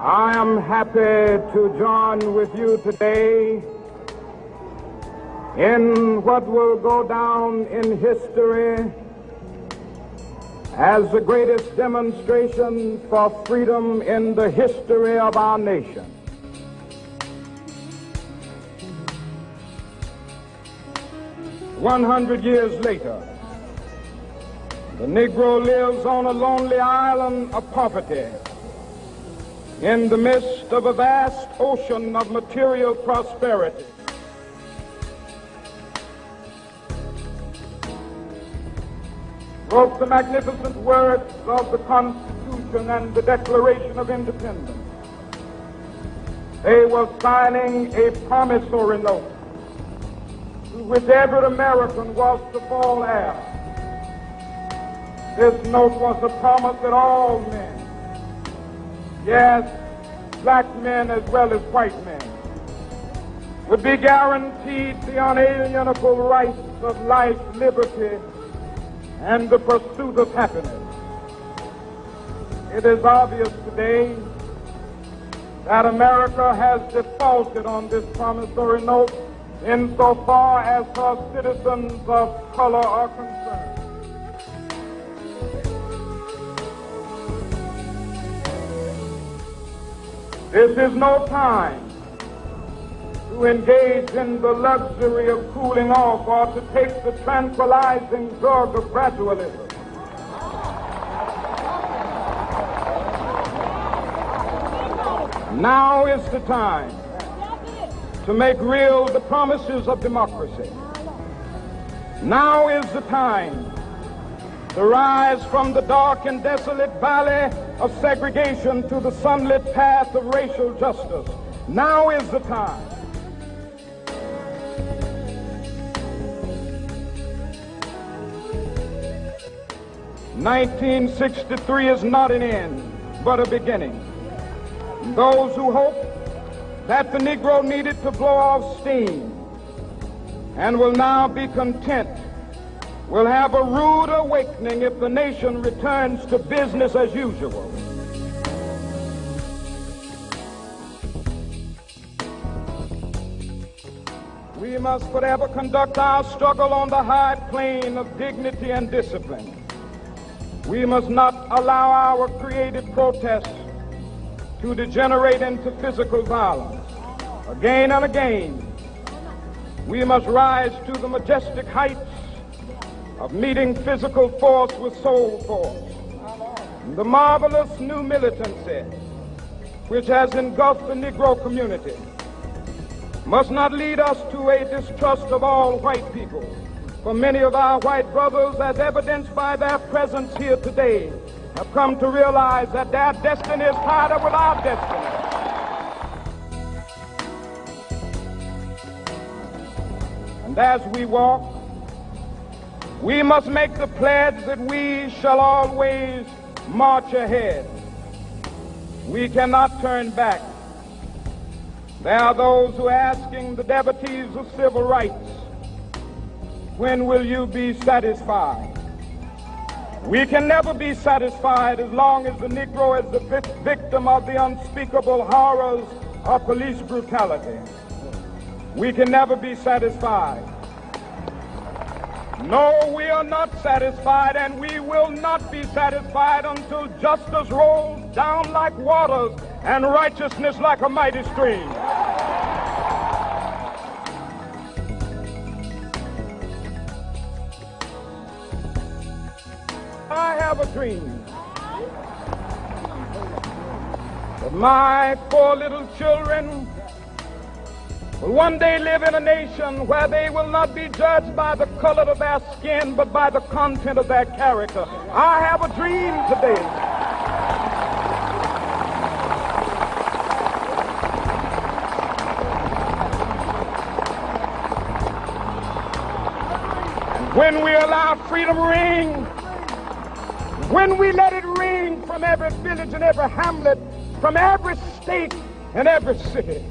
I am happy to join with you today in what will go down in history as the greatest demonstration for freedom in the history of our nation. "100 years later, the Negro lives on a lonely island of poverty in the midst of a vast ocean of material prosperity. Wrote the magnificent words of the Constitution and the Declaration of Independence. They were signing a promissory note to which every American was to fall heir. This note was a promise that all men, yes, black men as well as white men, would be guaranteed the unalienable rights of life, liberty, and the pursuit of happiness. It is obvious today that America has defaulted on this promissory note insofar as her citizens of color are concerned. This is no time to engage in the luxury of cooling off or to take the tranquilizing drug of gradualism. Now is the time to make real the promises of democracy. Now is the time to rise from the dark and desolate valley of segregation to the sunlit path of racial justice. Now is the time. "1963 is not an end, but a beginning. Those who hope that the Negro needed to blow off steam and will now be content will have a rude awakening if the nation returns to business as usual." We must forever conduct our struggle on the high plane of dignity and discipline. We must not allow our creative protests to degenerate into physical violence. Again and again, we must rise to the majestic heights of meeting physical force with soul force. The marvelous new militancy which has engulfed the Negro community must not lead us to a distrust of all white people. For many of our white brothers, as evidenced by their presence here today, have come to realize that their destiny is tied up with our destiny. And as we walk, we must make the pledge that we shall always march ahead. We cannot turn back. There are those who are asking the devotees of civil rights, when will you be satisfied? We can never be satisfied as long as the Negro is the victim of the unspeakable horrors of police brutality. We can never be satisfied. No, we are not satisfied, and we will not be satisfied until justice rolls down like waters and righteousness like a mighty stream. I have a dream that my 4 little children will one day live in a nation where they will not be judged by the color of their skin, but by the content of their character. I have a dream today. And when we allow freedom ring, when we let it ring from every village and every hamlet, from every state and every city,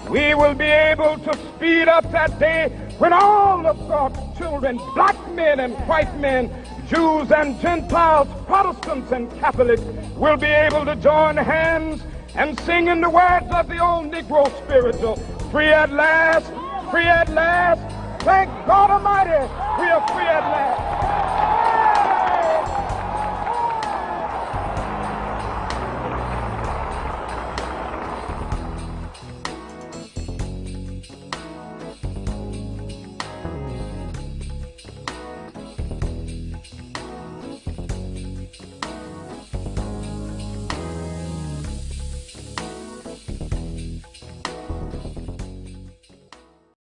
we will be able to speed up that day when all of God's children, black men and white men, Jews and Gentiles, Protestants and Catholics, will be able to join hands and singing the words of the old Negro spiritual, free at last, free at last. Thank God Almighty, we are free at last.